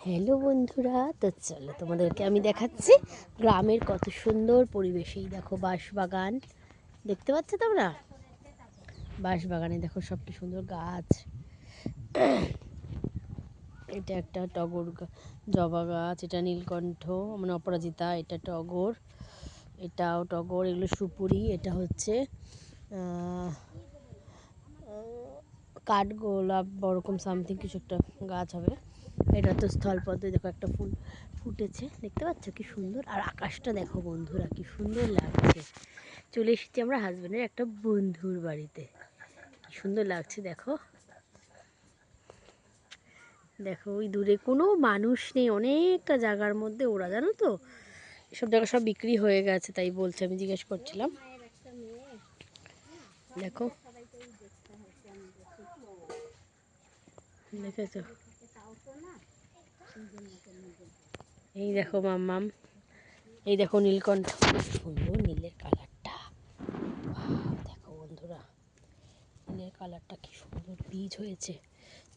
Hello বন্ধুরা, তো চলো তোমাদেরকে আমি দেখাচ্ছি গ্রামের কত সুন্দর পরিবেশ। এই দেখো বাঁশবাগান, দেখতে পাচ্ছ তোমরা? বাঁশবাগানে দেখো সব কি সুন্দর গাছ। এটা একটা টগর জবা গাছ, এটা নীলকণ্ঠ মানে অপরাজিতা, এটা টগর, এটাও টগর, এগুলো সুপুরি, এটা হচ্ছে কাঠগোলাপ বরকম সামথিং কিছু একটা গাছ হবে। এটা তো স্থলপদ্মে, দেখো একটা ফুল ফুটেছে, দেখতে পাচ্ছ কি সুন্দর। আর আকাশটা দেখো বন্ধুরা কি সুন্দর লাগছে। চলে এসেছি আমরা হাজব্যান্ডের একটা বন্ধুর বাড়িতে, কি সুন্দর লাগছে দেখো। দেখো ওই দূরে কোনো মানুষ নেই, অনেকটা জায়গার মধ্যে ওরা, জানো তো এসব জায়গা সব বিক্রি হয়ে গেছে, তাই বলছে, আমি জিজ্ঞেস করছিলাম। দেখো দেখেছো, এই দেখো মাম্মাম, এই দেখো নীলকণ্ঠ, সুন্দর নীলের কালারটা। দেখো বন্ধুরা নীলের কালারটা কি সুন্দর, বীজ হয়েছে।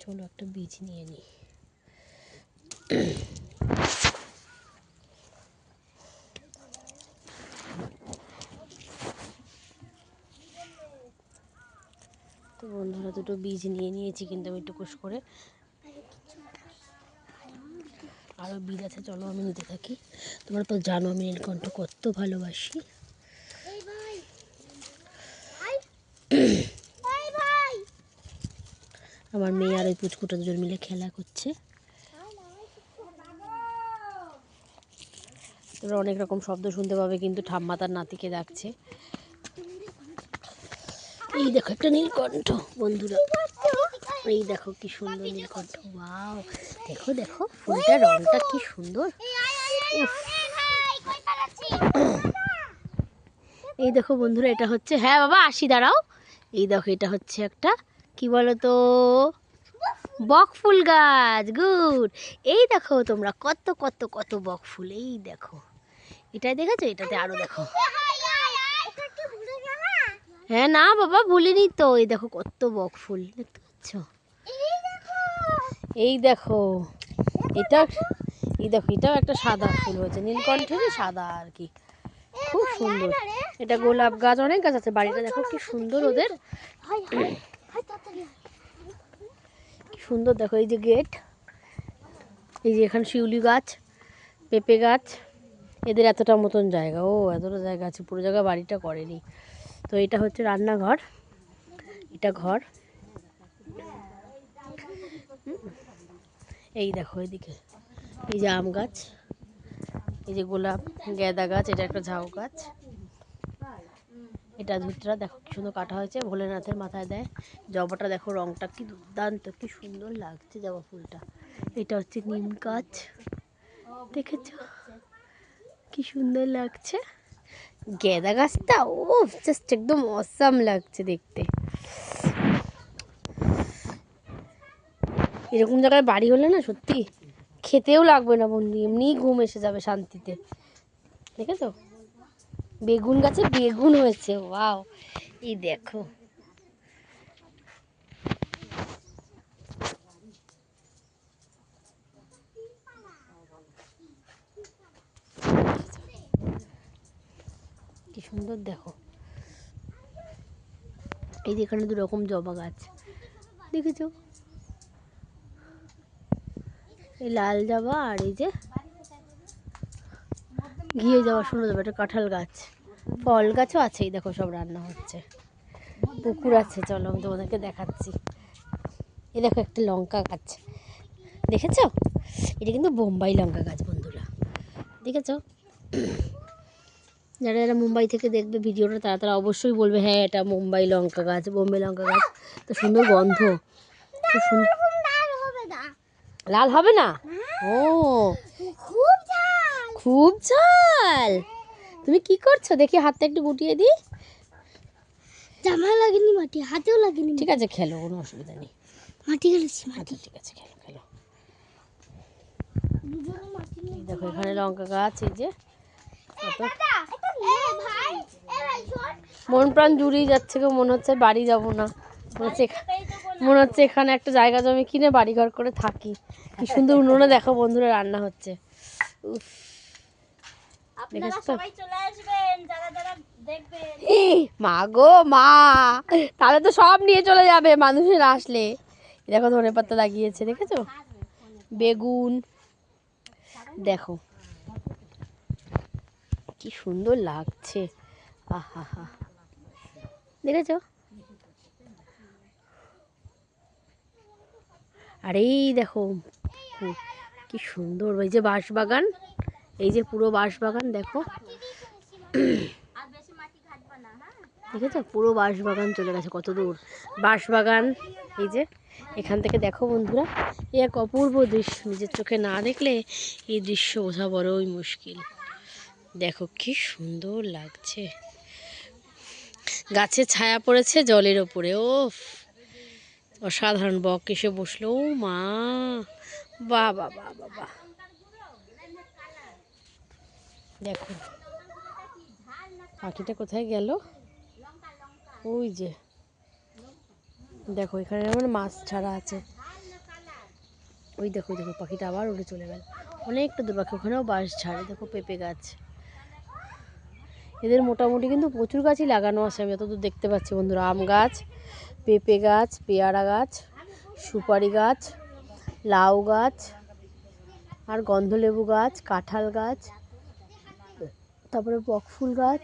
চলো একটা বীজ নিয়ে নিই। তো বন্ধুরা দুটো বীজ নিয়ে নিয়েছি, কিন্তু আমি টুকুস করে, আরও বীজ আছে, চলো আমি নিতে থাকি। তোমরা তো জানো আমি নীলকণ্ঠ কত ভালোবাসি। আমার মেয়ে আর ওই পুচকুটা দুজন মিলে খেলা করছে। তোমরা অনেক রকম শব্দ শুনতে পাবে, কিন্তু ঠাম্মা তার নাতিকে ডাকছে। এই দেখো একটা নীলকণ্ঠ বন্ধুরা, এই দেখো কি সুন্দর নীলকণ্ঠ, ওয়াও। দেখো দেখো ফুলটার রংটা কি সুন্দর। এই দেখো বন্ধুরা, এটা হচ্ছে, হ্যাঁ বাবা আসি দাঁড়াও, এই দেখো এটা হচ্ছে একটা কি বলো তো, বকফুল গাছ, গুড। এই দেখো তোমরা কত কত কত বকফুল, এই দেখো এটাই দেখেছো, এটাতে আরো দেখো। হ্যাঁ না বাবা ভুলিনি তো, এই দেখো কত বকফুল, দেখতে পাচ্ছ? এই দেখো এটা, এই দেখো এটাও একটা সাদা ফুল হয়েছে, নীলকণ্ঠেরই সাদা আর কি, খুব সুন্দর। এটা গোলাপ গাছ, অনেক গাছ আছে বাড়িটা, দেখো কি সুন্দর ওদের, কি সুন্দর দেখো। এই যে গেট, এই যে এখানে শিউলি গাছ, পেঁপে গাছ, এদের এতটা মতন জায়গা, ও এতটা জায়গা আছে, পুরো জায়গা বাড়িটা করেনি। তো এটা হচ্ছে রান্নাঘর, এটা ঘর। এই দেখো এদিকে এই যে আম গাছ, এই যে গোলাপ গেঁদা গাছ, এটা একটা ঝাউ গাছ, এটা ধুতরা, দেখো কি সুন্দর কাটা হয়েছে, ভোলেনাথের মাথায় দেয়। জবাটা দেখো রংটা কি দুর্দান্ত, কি সুন্দর লাগছে জবা ফুলটা। এটা হচ্ছে নিম গাছ, দেখেছ কি সুন্দর লাগছে। গেঁদা গাছটা ও জাস্ট একদম অসাম লাগছে দেখতে। এরকম জায়গায় বাড়ি হলে না সত্যি খেতেও লাগবে না বন্ধু, এমনিই ঘুম এসে যাবে শান্তিতে। দেখেছো বেগুন গাছে বেগুন হয়েছে, ওয়াও। এই দেখো কি সুন্দর, দেখো এই যে এখানে দু রকম জবা গাছ, দেখেছো? এই লাল জবা আর এই যে ঘিয়ে যাওয়া শুনে যাবে, এটা কাঁঠাল গাছ, ফল গাছও আছে। এই দেখো সব রান্না হচ্ছে, পুকুর আছে, চলো আমি তোমাদেরকে দেখাচ্ছি। এই দেখো একটা লঙ্কা গাছ, দেখেছো? এটা কিন্তু বোম্বাই লঙ্কা গাছ বন্ধুরা, দেখেছো? যারা যারা মুম্বাই থেকে দেখবে ভিডিওটা, তারা তারা অবশ্যই বলবে হ্যাঁ এটা মুম্বাই লঙ্কা গাছ, বোম্বে লঙ্কা গাছ। তো সুন্দর গন্ধ, খুব সুন্দর। লাল হবে না, ও খুব ঝাল। তুমি কি করছো দেখি, হাতটা একটু গুটিয়ে দিই। জামা লাগেনি, মাটি হাতেও লাগেনি। ঠিক আছে খেলো, কোনো অসুবিধা নেই, মাটি গেলেছি। আচ্ছা ঠিক আছে, খেলো খেলো। দেখো এখানে লঙ্কা গাছ, এই যে মন প্রাণ জুড়িয়ে যাচ্ছে গো, মনে হচ্ছে বাড়ি যাব না, মনে হচ্ছে এখানে একটা জায়গা জমি কিনে বাড়িঘর করে থাকি। কি সুন্দর উনুনে দেখো বন্ধুরা রান্না হচ্ছে। উফ, আপনারা সবাই চলে আসবেন যারা যারা দেখবেন। মা গো মা, তাহলে তো সব নিয়ে চলে যাবে মানুষের আসলে। দেখো ধনেপাতা লাগিয়েছে, দেখেছো? বেগুন দেখো কি সুন্দর লাগছে। আহা হা, দেখেছো? আর এই দেখো কি সুন্দর, এই যে বাঁশবাগান, এই যে পুরো বাঁশবাগান দেখো, আর বেশি মাটি ঘাটবা না, হ্যাঁ? দেখেছো পুরো বাঁশবাগান চলে গেছে কত দূর। বাঁশবাগান এই যে এখান থেকে দেখো বন্ধুরা, এই এক অপূর্ব দৃশ্য, নিজের চোখে না দেখলে এই দৃশ্য বোঝা বড়ই মুশকিল। দেখো কি সুন্দর লাগছে, গাছে ছায়া পড়েছে জলের ওপরে। ও অসাধারণ, বক এসে বসলো। ও মা, বাহ বাহ বাহ বাহ বাহ, দেখো পাখিটা কোথায় গেল? ওই যে দেখো এখানে মানে মাছ ছাড়া আছে। ওই দেখো দেখো পাখিটা আবার উড়ে চলে গেল, অনেকটা দূর পাখি, ওখানেও বাঁশ ছাড়ে। দেখো পেঁপে গাছ, এদের মোটামুটি কিন্তু প্রচুর গাছই লাগানো আছে, আমি যতদূর দেখতে পাচ্ছি বন্ধুরা। আম গাছ, পেঁপে গাছ, পেয়ারা গাছ, সুপারি গাছ, লাউ গাছ, আর গন্ধলেবু গাছ, কাঁঠাল গাছ, তারপরে বকফুল গাছ।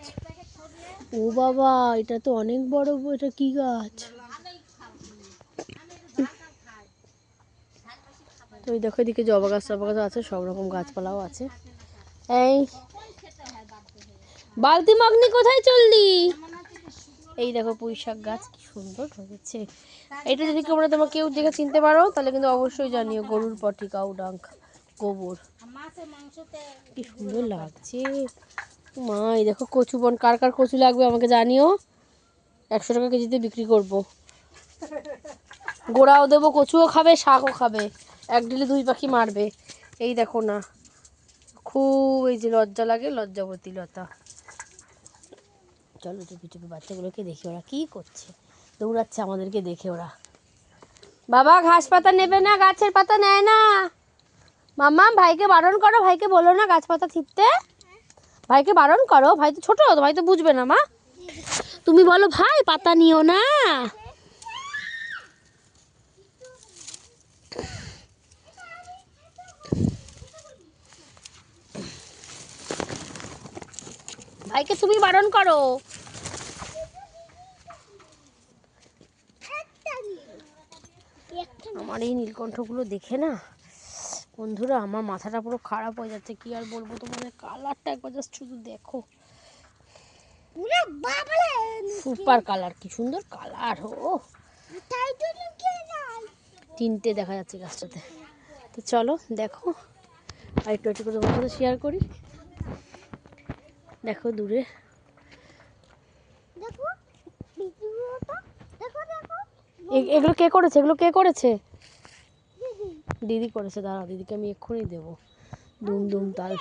ও বাবা, এটা তো অনেক বড়, এটা কি গাছ? তো ওই দেখো এদিকে জবা গাছ টবা গাছ আছে, সব রকম গাছপালাও আছে। এই বালতি মাগনি কোথায় চললি? এই দেখো পুঁই শাক গাছ কি সুন্দর হয়েছে। এটা যদি তোমরা কেউ দেখে চিনতে পারো তাহলে কিন্তু অবশ্যই জানিও, গরুর পটি, কাউ ডাঙ্ক, গোবর। কি সুন্দর লাগছে মা। এই দেখো কচু বন, কার কার কচু লাগবে আমাকে জানিও, 100 টাকা কেজিতে বিক্রি করব। গোড়াও দেবো, কচুও খাবে, শাকও খাবে, এক ঢিলে 2 পাখি মারবে। এই দেখো না, খুব এই যে লজ্জা লাগে, লজ্জাবতী লতা। চলো চুপি চুপি বাচ্চাগুলোকে দেখি ওরা কি করছে, দৌড়াচ্ছে আমাদেরকে দেখে ওরা। বাবা ঘাস পাতা নেবে না, গাছের পাতা নেয় না। মাম্মা ভাইকে বারণ করো, ভাইকে বলো না গাছ পাতা ছিঁড়তে, ভাইকে বারণ করো, ভাই তো ছোট, ভাই তো বুঝবে না। মা তুমি বলো ভাই পাতা নিও না। ভাইকে তুমি বারণ করো। আমার এই নীলকণ্ঠগুলো দেখে না বন্ধুরা আমার মাথাটা পুরো খারাপ হয়ে যাচ্ছে, কি আর বলবো তোমাদের। কালারটা একবার জাস্ট শুধু দেখো, সুপার কালার, কি সুন্দর কালার। ও তিনটে দেখা যাচ্ছে গাছটাতে। তো চলো দেখো, আর একটু একটু করে তোমার সাথে শেয়ার করি। দেখো দূরে, এগুলো কে করেছে, এগুলো কে করেছে? দিদি করেছে, দাঁড়াও দিদিকে আমি এক্ষুনি দেবো। দুম দুম তাল।